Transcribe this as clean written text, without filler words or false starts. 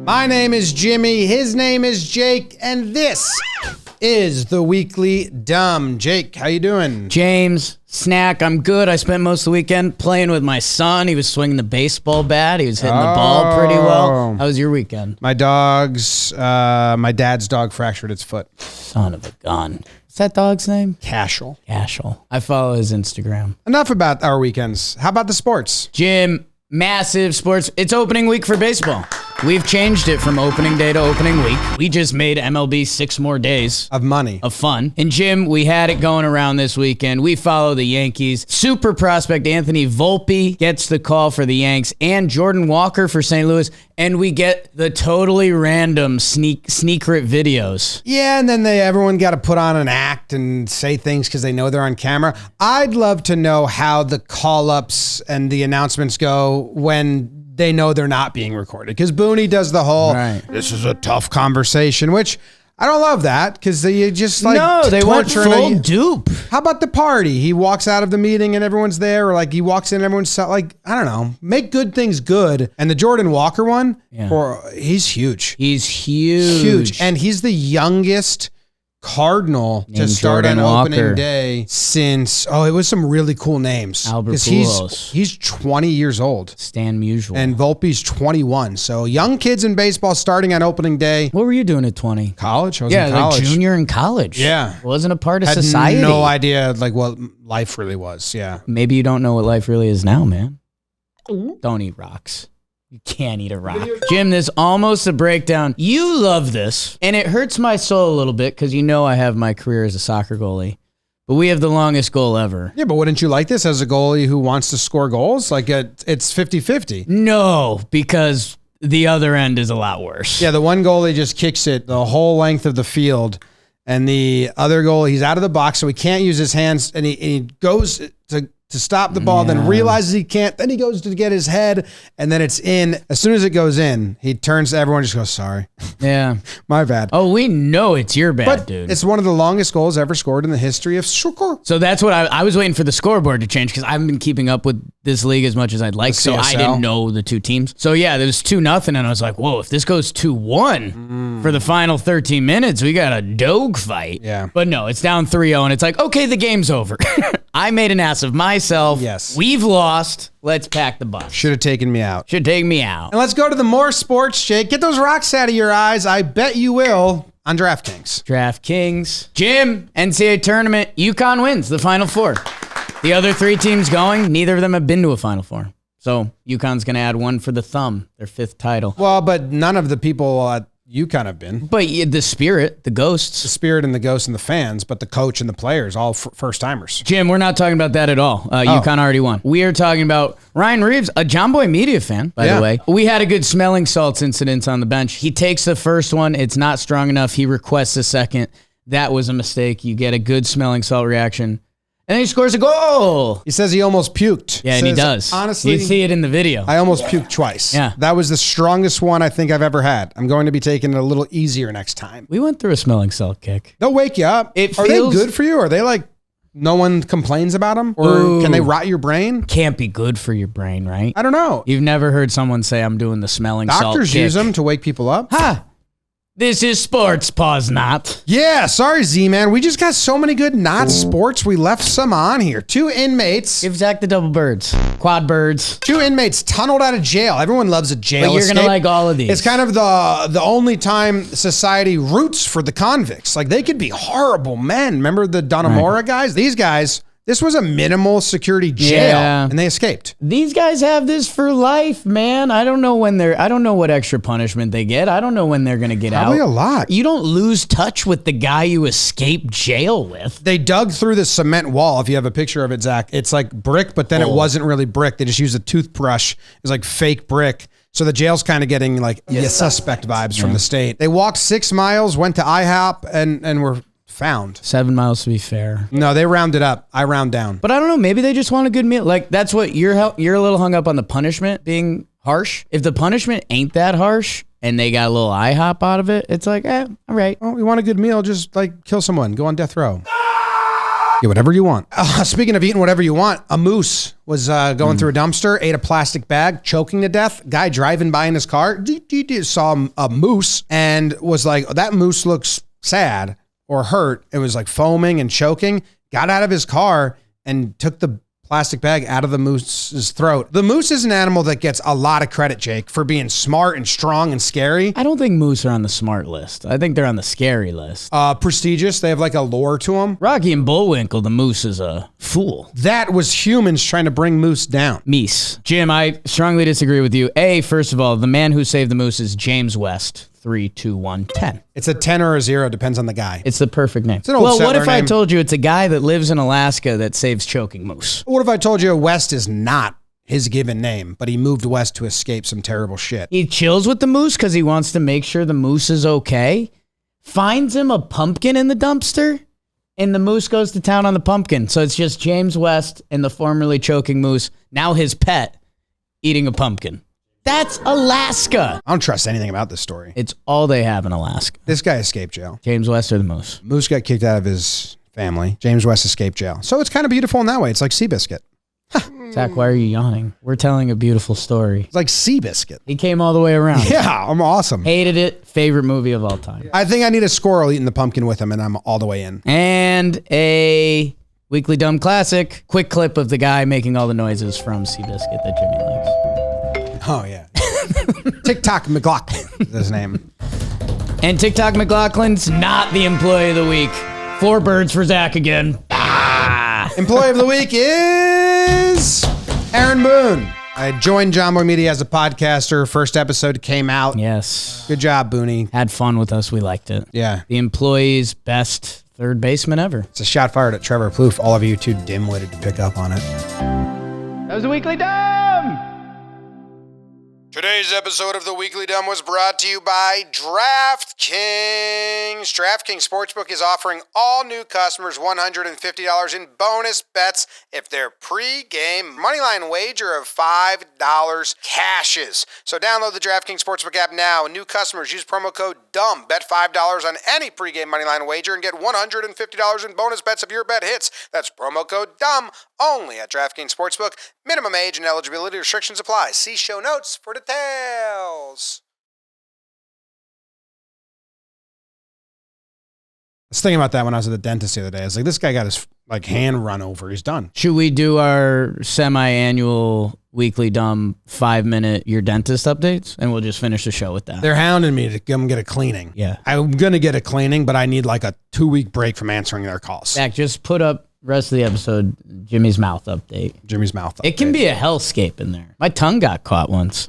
My name is Jimmy, his name is Jake, and this is the Weekly Dumb. Jake, how you doing? James, snack, I'm good. I spent most of the weekend playing with my son. He was swinging the baseball bat. He was hitting the ball pretty well. How was your weekend? My dad's dog fractured its foot. Son of a gun. What's that dog's name? Cashel. Cashel. I follow his Instagram. Enough about our weekends. How about the sports? Jim, massive sports. It's opening week for baseball. We've changed it from opening day to opening week. We just made MLB 6 more days of money, of fun. And Jim, we had it going around this weekend. We follow the Yankees. Super prospect Anthony Volpe gets the call for the Yanks and Jordan Walker for St. Louis. And we get the totally random secret videos. Yeah, and then everyone got to put on an act and say things because they know they're on camera. I'd love to know how the call-ups and the announcements go when they know they're not being recorded. Because Booney does the whole, This is a tough conversation, which I don't love that because they just like no, they weren't full dupe. How about the party? He walks out of the meeting and everyone's there, or like he walks in and everyone's like, I don't know, make good things good. And the Jordan Walker one, he's huge. He's huge. And he's the youngest Cardinal to start Jordan on Walker. opening day since, it was some really cool names. Albert Pujols. He's 20 years old. Stan Musial. And Volpe's 21. So young kids in baseball starting on opening day. What were you doing at 20? College? I was in college. Like junior in college. Yeah. Wasn't a part of Had society. no idea like what life really was. Yeah. Maybe you don't know what life really is now, man. Don't eat rocks. You can't eat a rock. Jim, this almost a breakdown. You love this, and it hurts my soul a little bit because you know I have my career as a soccer goalie, but we have the longest goal ever. Yeah, but wouldn't you like this as a goalie who wants to score goals? Like it's 50-50. No, because the other end is a lot worse. Yeah, the one goalie just kicks it the whole length of the field, and the other goalie, he's out of the box, so he can't use his hands, and he goes to stop the ball, then realizes he can't, then he goes to get his head, and then it's in. As soon as it goes in, he turns to everyone and just goes, sorry. Yeah. My bad. Oh, we know it's your bad, dude. It's one of the longest goals ever scored in the history of soccer. So that's what I was waiting for the scoreboard to change because I haven't been keeping up with this league as much as I'd like, so I didn't know the two teams. So yeah, there was 2-0, and I was like, whoa, if this goes 2-1 for the final 13 minutes, we got a dog fight. Yeah. But no, it's down 3-0, and it's like, okay, the game's over. I made an ass of myself. Yes. We've lost. Let's pack the bus. Should have taken me out. Should take me out. And let's go to the more sports, Jake. Get those rocks out of your eyes. I bet you will on DraftKings. DraftKings. Jim, NCAA tournament, UConn wins the Final Four. The other 3 teams going, neither of them have been to a Final Four. So UConn's going to add one for the thumb, their 5th title. Well, but none of the people at UConn have been. But the spirit, the ghosts. The spirit and the ghosts and the fans, but the coach and the players, all first-timers. Jim, we're not talking about that at all. UConn already won. We are talking about Ryan Reeves, a Jomboy Media fan, by the way. We had a good smelling salts incident on the bench. He takes the first one. It's not strong enough. He requests a second. That was a mistake. You get a good smelling salt reaction. And then he scores a goal. He says he almost puked. Yeah, and he does. Honestly, you see it in the video. I almost puked twice. Yeah. That was the strongest one I think I've ever had. I'm going to be taking it a little easier next time. We went through a smelling salt kick. They'll wake you up. Are they good for you? Are they like, no one complains about them? Or can they rot your brain? Can't be good for your brain, right? I don't know. You've never heard someone say, I'm doing the smelling salt kick. Doctors use them to wake people up. Ha! This is sports, pause not. Yeah, sorry, Z-Man. We just got so many good not sports. We left some on here. 2 inmates. Give Zach the double birds. Quad birds. 2 inmates tunneled out of jail. Everyone loves a jail But you're going to like all of these. It's kind of the only time society roots for the convicts. Like, they could be horrible men. Remember the Donamora guys? These guys... This was a minimal security jail, and they escaped. These guys have this for life, man. I don't know what extra punishment they get. I don't know when they're going to get out. Probably a lot. You don't lose touch with the guy you escaped jail with. They dug through the cement wall. If you have a picture of it, Zach, it's like brick, but then it wasn't really brick. They just used a toothbrush. It was like fake brick. So the jail's kind of getting like suspect vibes from the state. They walked 6 miles, went to IHOP, and were found. 7 miles to be fair. No, they rounded up. I round down. But I don't know. Maybe they just want a good meal. Like, that's what you're a little hung up on the punishment being harsh. If the punishment ain't that harsh and they got a little IHOP out of it, it's like, all right. Well, we want a good meal. Just like kill someone. Go on death row. Get whatever you want. Speaking of eating whatever you want, a moose was going through a dumpster, ate a plastic bag, choking to death. Guy driving by in his car saw a moose and was like, that moose looks sad or hurt. It was like foaming and choking. Got out of his car and took the plastic bag out of the moose's throat. The moose is an animal that gets a lot of credit, Jake, for being smart and strong and scary. I don't think moose are on the smart list. I think they're on the scary list. Prestigious. They have like a lore to them. Rocky and Bullwinkle, the moose is a fool. That was humans trying to bring moose down. Meese. Jim, I strongly disagree with you. First of all, the man who saved the moose is James West. 3, 2, 1, 10. It's a 10 or a 0, depends on the guy. It's the perfect name. It's an old well, what settler if I name. told you it's a guy that lives in Alaska that saves choking moose? What if I told you West is not his given name, but he moved west to escape some terrible shit? He chills with the moose because he wants to make sure the moose is okay. Finds him a pumpkin in the dumpster, and the moose goes to town on the pumpkin. So it's just James West and the formerly choking moose, now his pet, eating a pumpkin. That's Alaska. I don't trust anything about this story. It's all they have in Alaska. This guy escaped jail. James West or the moose? Moose got kicked out of his family. James West escaped jail. So it's kind of beautiful in that way. It's like Seabiscuit. Zach, why are you yawning? We're telling a beautiful story. It's like Seabiscuit. He came all the way around. Yeah, I'm awesome. Hated it. Favorite movie of all time. I think I need a squirrel eating the pumpkin with him, and I'm all the way in. And a Weekly Dumb Classic. Quick clip of the guy making all the noises from Seabiscuit that Jimmy likes. Oh, yeah. TikTok McLaughlin is his name. And TikTok McLaughlin's not the employee of the week. 4 birds for Zach again. Employee of the week is Aaron Boone. I joined Jomboy Media as a podcaster. First episode came out. Yes. Good job, Booney. Had fun with us. We liked it. Yeah. The employee's best third baseman ever. It's a shot fired at Trevor Plouffe. All of you too dim-witted to pick up on it. That was the Weekly Dumb. Today's episode of The Weekly Dumb was brought to you by DraftKings. DraftKings Sportsbook is offering all new customers $150 in bonus bets if their pre-game moneyline wager of $5 cashes. So download the DraftKings Sportsbook app now. New customers use promo code DUMB. Bet $5 on any pre-game moneyline wager and get $150 in bonus bets if your bet hits. That's promo code DUMB only at DraftKings Sportsbook. Minimum age and eligibility restrictions apply. See show notes for details. I was thinking about that when I was at the dentist the other day. I was like, this guy got his hand run over. He's done. Should we do our semi-annual Weekly Dumb 5-minute your dentist updates? And we'll just finish the show with that. They're hounding me to come get a cleaning. Yeah. I'm going to get a cleaning, but I need like a 2-week break from answering their calls. Zach, just put up rest of the episode, Jimmy's mouth update. Jimmy's mouth update. It can be a hellscape in there. My tongue got caught once.